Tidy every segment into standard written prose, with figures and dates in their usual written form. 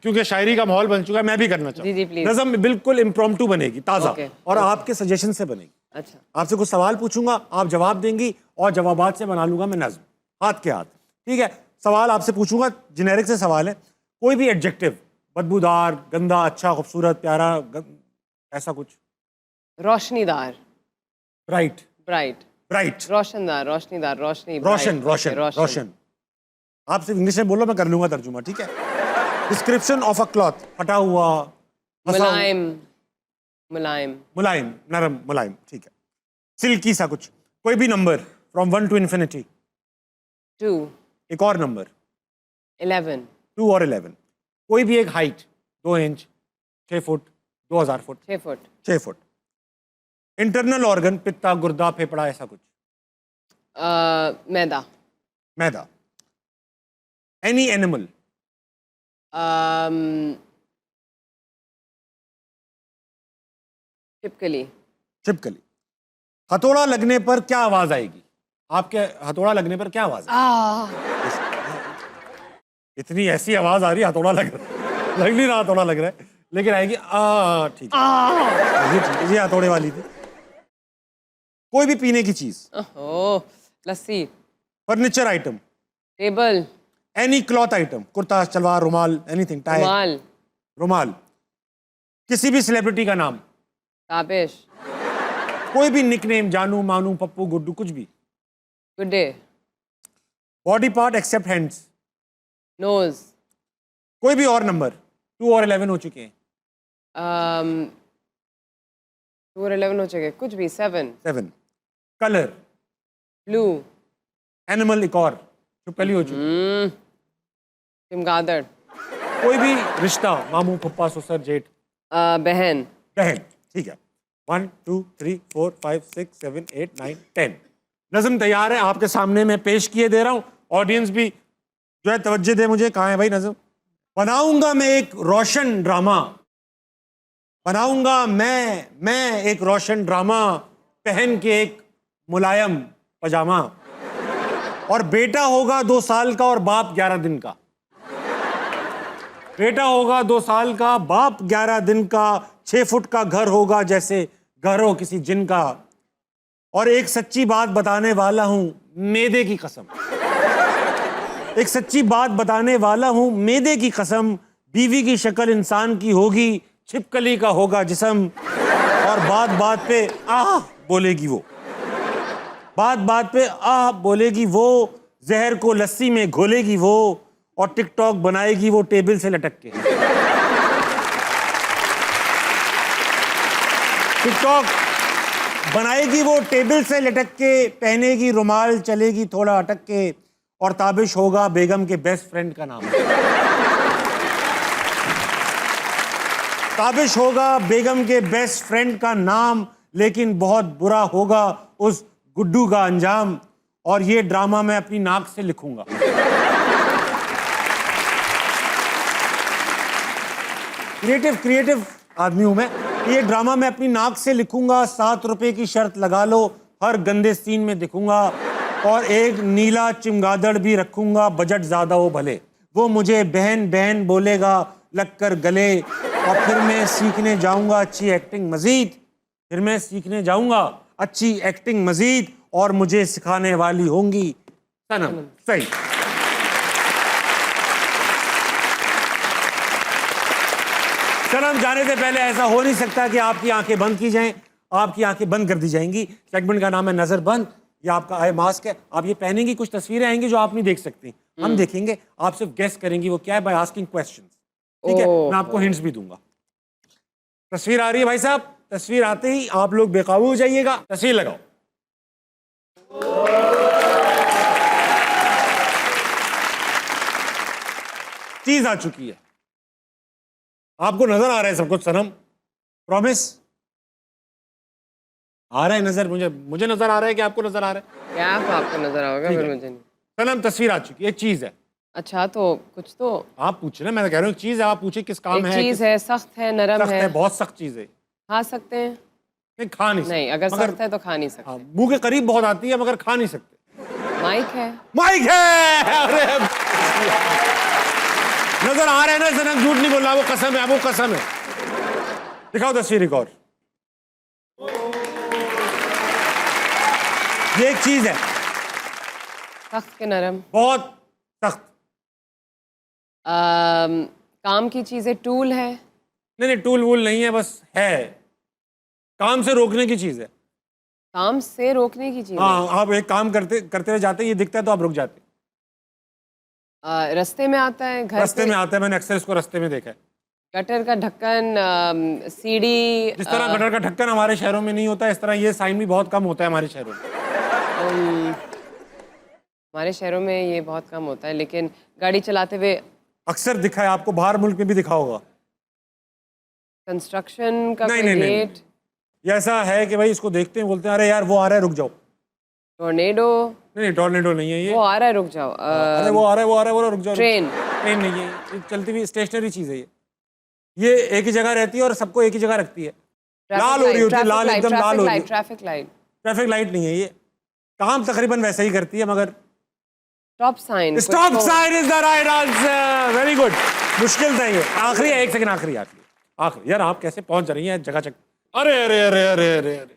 क्योंकि शायरी का माहौल बन चुका है, मैं भी करना जी, चाहूँ। प्लीज। नज़म बिल्कुल इम्प्रॉम्प्टू बनेगी, ताज़ा Okay, और आपके सजेशन से बनेगी। अच्छा, आपसे कुछ सवाल पूछूंगा, आप जवाब देंगी और जवाबात से बना लूंगा मैं नज्म, हाथ के हाथ। ठीक है, सवाल आपसे पूछूंगा, जेनेरिक से सवाल है। कोई भी एडजेक्टिव, बदबूदार, गंदा, अच्छा, खूबसूरत, प्यारा, ऐसा कुछ। रोशनीदार, ब्राइट, ब्राइट, ब्राइट, रोशनदार, रोशनीदार, रोशनी, रोशन, bright, रोशन, okay, रोशन। आप सिर्फ इंग्लिश में बोलो, मैं कर लूंगा तर्जुमा, ठीक है। डिस्क्रिप्शन ऑफ अ क्लॉथ, फटा हुआ, फंसा हुआ, मुलायम, मुलायम, मुलायम, नरम, मुलायम, ठीक है। सिल्की सा कुछ। कोई भी नंबर फ्रॉम 1 टू इन्फिनिटी। 2, एक और नंबर 11, 2 और 11। कोई भी एक height, 2 inch, 6 foot, 2000 foot, 6 foot, 6 foot. Internal organ, पित्ता, गुर्दा, फेफड़ा, ऐसा कुछ। मैदा, मैदा। एनी एनिमल, छिपकली, छिपकली। हथौड़ा लगने पर क्या आवाज आएगी? आपके हथौड़ा लगने पर क्या आवाज आएगी? इतनी ऐसी आवाज आ रही है, हथौड़ा लग नहीं रहा, हथौड़ा लग रहा है, लेकिन आएगी ठीक है, ये हथौड़े वाली थी। कोई भी पीने की चीज, ओह, lassi, furniture item, table, any cloth item, kurta, salwar, रुमाल, एनीथिंग, टाई, रुमाल, रुमाल। किसी भी सेलिब्रिटी का नाम, ताबिश, कोई भी निकनेम, जानू, मानू, पप्पू, गुड्डू, कुछ भी। Good day, body part except hands. Nose, कोई भी और नंबर, 2 और 11 हो चुके हैं। 2 और 11 हो चुके, कुछ भी, 7, 7। कलर, ब्लू, एनिमल, एक और चुपकली हो चुकी। चमगादड़, कोई भी रिश्ता, मामू, पप्पा, ससुर, जेठ, बहन, बहन, ठीक है। 1 2 3 4 5 6 7 8 9 10। नज़म तैयार है, आपके सामने मैं पेश किए दे रहा हूं। ऑडियंस भी जो है तवज्जो दे मुझे। कहाँ है भाई नज़म? बनाऊंगा मैं एक रोशन ड्रामा, बनाऊंगा मैं एक रोशन ड्रामा, पहन के एक मुलायम पजामा, और बेटा होगा 2 साल का और बाप 11 दिन का। बेटा होगा 2 साल का, बाप 11 दिन का, 6 फुट का घर होगा जैसे घर हो किसी जिन का, और एक सच्ची बात बताने वाला हूं मैदे की कसम, एक सच्ची बात बताने वाला हूं मैदे की कसम, बीवी की शक्ल इंसान की होगी, छिपकली का होगा जिस्म, और बात बात पे आह बोलेगी वो, बात बात पे आह बोलेगी वो, जहर को लस्सी में घोलेगी वो, और टिकटॉक बनाएगी वो टेबल से लटक के। टिकटॉक बनाएगी वो टेबल से लटक के, पहनेगी रुमाल, चलेगी थोड़ा अटक के, और ताबिश होगा बेगम के बेस्ट फ्रेंड का नाम। ताबिश होगा बेगम के बेस्ट फ्रेंड का नाम, लेकिन बहुत बुरा होगा उस गुड्डू का अंजाम, और ये ड्रामा मैं अपनी नाक से लिखूंगा। क्रिएटिव आदमी हूं मैं। ये ड्रामा मैं अपनी नाक से लिखूंगा, 7 रुपए की शर्त लगा लो, हर गंदे सीन में दिखूंगा, और एक नीला चिमगादड़ भी रखूंगा, बजट ज्यादा हो भले, वो मुझे बहन बहन बोलेगा लगकर गले, और फिर मैं सीखने जाऊंगा अच्छी एक्टिंग मजीद, फिर मैं सीखने जाऊंगा अच्छी एक्टिंग मजीद, और मुझे सिखाने वाली होंगी सनम। सही। सनम जाने से पहले ऐसा हो नहीं सकता कि आपकी आंखें बंद की जाएं, आपकी आंखें बंद कर दी जाएंगी। सेगमेंट का नाम है नजर बंद। ये आपका आई मास्क है, आप ये पहनेंगी, कुछ तस्वीरें आएंगी जो आप नहीं देख सकती, हम देखेंगे, आप सिर्फ गेस करेंगी वो क्या है बाय आस्किंग क्वेश्चंस। ठीक है, मैं आपको हिंट्स भी दूंगा। तस्वीर आ रही है भाई साहब, तस्वीर आते ही आप लोग बेकाबू हो जाइएगा। तस्वीर लगाओ। चीज आ चुकी है, आपको नजर आ रहा है सब कुछ सनम? प्रॉमिस? आ रहा है नजर? मुझे नजर आ रहा है कि आपको नजर आ रहा है? क्या आपको नजर आओगे? फिर मुझे नहीं। सनम तस्वीर आ चुकी है, एक चीज है। अच्छा, तो कुछ तो आप पूछ रहे हैं, मैं कह रहा हूँ चीज है, आप पूछे किस काम है। चीज है, सख्त है, नरम सख्त है, बहुत सख्त चीज है। खा सकते हैं? नहीं, खा नहीं सकते। नहीं, अगर सख्त है तो खा नहीं सकते। हाँ, मुंह के करीब बहुत आती है मगर खा नहीं सकते। माइक है? माइक है। अरे नजर आ रहा है ना जनक, झूठ नहीं बोल रहा, वो कसम है, वो कसम है। दिखाओ तस्वीर एक और। ये एक चीज है सख्त के नरम। बहुत सख्त। काम की चीजें, टूल है। नहीं नहीं, टूल वूल नहीं है, बस है, काम से रोकने की चीज है। काम से रोकने की चीज है। हाँ, आप एक काम करते करते हुए जाते, ये दिखता है तो आप रुक जाते। रास्ते में आता है, घर रास्ते पे, में आता है, मैंने अक्सर इसको रास्ते में देखा है। गटर का ढक्कन, सीढ़ी। जिस तरह गटर का ढक्कन हमारे शहरों में नहीं होता, इस तरह ये साइन भी बहुत कम होता है हमारे शहरों में। हमारे शहरों में ये बहुत कम होता है, लेकिन गाड़ी चलाते हुए अक्सर दिखा है आपको, बाहर मुल्क में भी दिखा होगा। कंस्ट्रक्शन का नहीं कोई नहीं नहीं, गेट। ये ऐसा है कि भाई इसको देखते हैं, बोलते हैं अरे यार वो आ रहा है, रुक जाओ। टोर्नेडो। नहीं नहीं, टॉर्नेडो नहीं है ये। वो आ रहा है, रुक जाओ। अरे वो आ रहा है, वो आ रहा है, वो रुक जाओ। ट्रेन। ट्रेन नहीं है ये, चलती हुई स्टेशनरी चीज है ये एक ही जगह रहती है और सबको एक ही जगह रखती है। लाल हो रही होती है, लाल एकदम लाल हो रही है। Traffic light. ट्रैफिक लाइट नहीं है ये, काम तकरीबन वैसा ही करती है, मगर stop sign. Stop sign is the right answer. Very good. मुश्किल था ये। आखिरी है, एक सेकंड, आखिरी आखिरी आखिरी। यार आप कैसे पहुंच रही हैं जगह चक। अरे अरे अरे अरे अरे अरे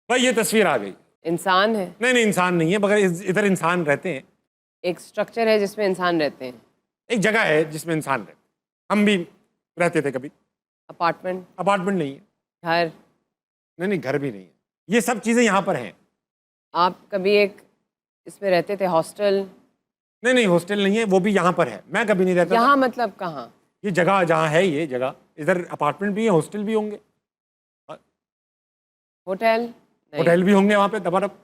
भाई, ये तस्वीर आ गई। इंसान है। नहीं नहीं, इंसान नहीं है, मगर इधर इंसान रहते हैं। एक स्ट्रक्चर है जिसमें इंसान रहते हैं। एक जगह है जिसमें इंसान रहते हैं, हम भी रहते थे कभी। अपार्टमेंट। अपार्टमेंट नहीं है। घर। नहीं नहीं, घर भी नहीं है। ये सब चीजें यहाँ पर हैं। आप कभी एक इसमें रहते थे, हॉस्टल। नहीं नहीं, हॉस्टल नहीं है, वो भी यहाँ पर है, मैं कभी नहीं रहता यहाँ मतलब कहाँ? ये जगह जहाँ है, ये जगह, इधर अपार्टमेंट भी है, हॉस्टल भी होंगे, होटल। होटल भी होंगे वहाँ पे दबारब।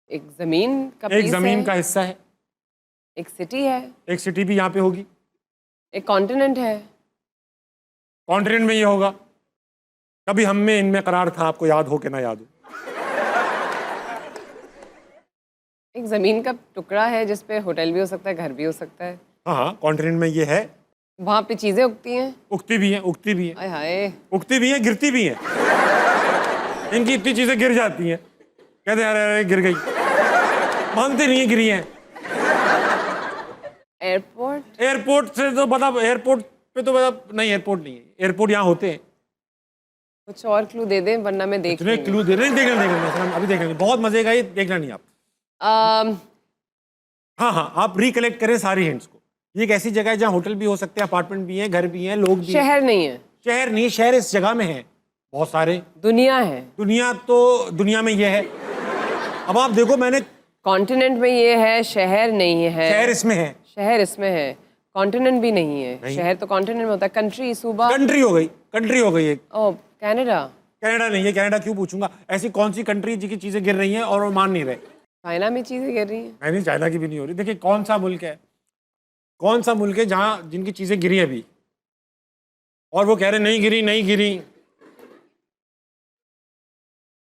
एक जमीन का एक पीस जमीन है। का हिस्सा है। एक सिटी है। एक सिटी भी यहाँ पे होगी। एक कॉन्टिनेंट है। कॉन्टिनेंट में ये होगा। कभी हम में इनमें करार था, आपको याद हो कि ना याद हो। एक जमीन का टुकड़ा है जिसपे होटल भी हो सकता है, घर भी हो सकता है। हाँ हाँ, कॉन्टिनेंट में ये है। वहाँ पे चीजें उगती हैं। उगती भी हैं, उगती भी हैं। आय हाय। उगती भी हैं, गिरती भी हैं। इनकी इतनी चीजें गिर जाती हैं, कहते हैं अरे अरे गिर गई, मानते नहीं है गिरी हैं। एयरपोर्ट। एयरपोर्ट से तो मतलब, एयरपोर्ट पे तो मतलब नहीं, एयरपोर्ट नहीं है। एयरपोर्ट यहाँ होते हैं। कुछ और क्लू दे दें वरना मैं देख इतने लूंगी। क्लू दे रहे हैं, देखना देखना अभी देखना, बहुत मजे का, ये देखना नहीं आप। हाँ हाँ, आप रिकलेक्ट करें सारी हिंट्स को। ये एक ऐसी जगह है जहाँ होटल भी हो सकते हैं, अपार्टमेंट भी हैं, घर भी हैं, लोग भी हैं। शहर नहीं है। शहर नहीं, शहर इस जगह में है बहुत सारे। दुनिया है। दुनिया तो दुनिया में ये है। अब आप देखो, मैंने कॉन्टिनेंट में ये है, शहर नहीं है। शहर इसमें है। शहर इसमें है, कॉन्टिनेंट भी नहीं है। नहीं। शहर तो कॉन्टिनेंट में होता है। कंट्री, सूबा। कंट्री हो गई, कंट्री हो गई एक। ओ, कनाडा। कनाडा नहीं है, कनाडा क्यों पूछूंगा। ऐसी कौन सी कंट्री जिनकी चीजें गिर रही हैं और वो मान नहीं रहे। चाइना में चीजें गिर रही हैं। नहीं, चाइना की भी नहीं हो रही। देखिए कौन सा मुल्क है, कौन सा मुल्क है जहां जिनकी चीजें गिरी अभी और वो कह रहे नहीं गिरी, नहीं गिरी।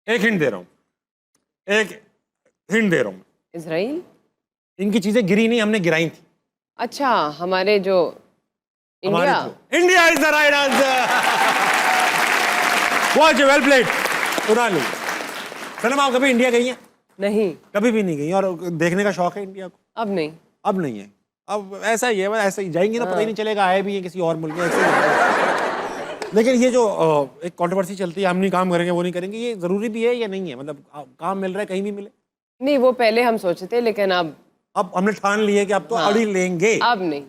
एक हिंट दे रहा हूं, एक हिंट दे रहा हूं। इजराइल। इनकी चीजें गिरी नहीं, हमने गिराई थी। अच्छा, हमारे जो India. India is the right answer. Watch, well played. उड़ा ली। सनम, आप कभी इंडिया गई हैं? नहीं, कभी भी नहीं गई, और देखने का शौक है इंडिया को? अब नहीं। अब नहीं है, अब ऐसा ही है, बस ऐसा ही जाएंगे ना, पता ही नहीं चलेगा आए भी है किसी और मुल्क में, ऐसे ही है। लेकिन ये जो एक कंट्रोवर्सी चलती है, हम नहीं काम करेंगे, वो नहीं करेंगे, ये जरूरी भी है या नहीं है? मतलब काम मिल रहा है, कहीं भी मिले। नहीं, वो पहले हम सोचे थे, लेकिन अब हमने ठान लिया कि अब तो अड़ी लेंगे। अब नहीं,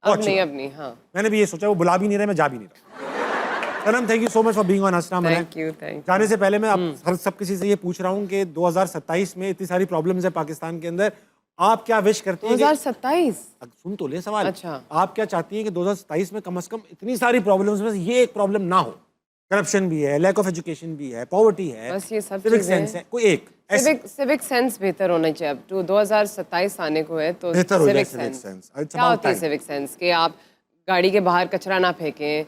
अब अच्छी नहीं, बात। अब नहीं। हाँ, मैंने भी ये सोचा, वो बुला भी नहीं रहे, मैं जा भी नहीं रहा। Sanam, thank you so much for being on Hansna Mana. Thank you, thank जाने से पहले मैं हर सब किसी से ये पूछ रहा हूँ कि 2027 में इतनी सारी प्रॉब्लम्स है पाकिस्तान के अंदर, आप क्या विश करती हैं? 2027। सुन तो ले सवाल। अच्छा। आप क्या चाहती हैं कि 2027 में कम से कम इतनी सारी प्रॉब्लम्स में से ये एक प्रॉब्लम ना हो? करप्शन भी है, लैक ऑफ एजुकेशन भी है, पॉवर्टी है, बस ये सब सिविक चीजें सेंस है, कोई एक सिविक सेंस बेहतर होना चाहिए। अब तो 2027 आने को है, तो बेहतर हो जाए civic civic sense. sense। It's क्या about होती है time। Civic sense? कि आप गाड़ी के बाहर कचरा ना फेंकें,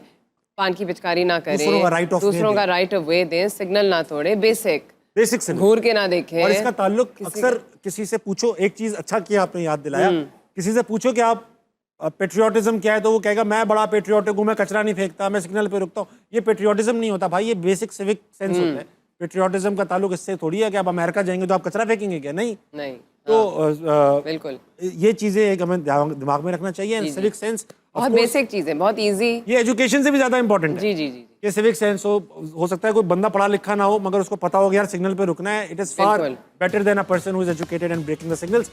पान की पिचकारी ना करें, दूसरों का right of way दूसरों का दें। राइट ऑफ वे दें, सिग्नल ना तोड़े, बेसिक बेसिक से। घूर के ना देखें। और इसका ताल्लुक अक्सर किसी से पूछो, एक चीज अच्छा किया आपने याद दिलाया, किसी से पूछो कि आप पेट्रियोटिज्म क्या है, तो वो कहेगा मैं बड़ा पेट्रियोटिक हूँ, मैं कचरा नहीं फेंकता, मैं सिग्नल पे रुकता हूँ। ये पेट्रियोटिज्म नहीं होता भाई, ये बेसिक सिविक सेंस होता है। पेट्रियोटिज्म का ताल्लुक इससे थोड़ी है कि आप अमेरिका जाएंगे तो आप कचरा फेंकेंगे क्या? नहीं। नहीं। तो बिल्कुल ये चीजें एक हमें दिमाग में रखना चाहिए। सिविक सेंस बहुत बेसिक चीजें, बहुत इजी। ये एजुकेशन से भी ज्यादा इंपॉर्टेंट है जी जी जी कि सिविक सेंस हो सकता है कोई बंदा पढ़ा लिखा ना हो मगर उसको पता हो कि यार सिग्नल पे रुकना है। इट इज फार बिल्कुल। Better than a person who is educated and breaking the signals.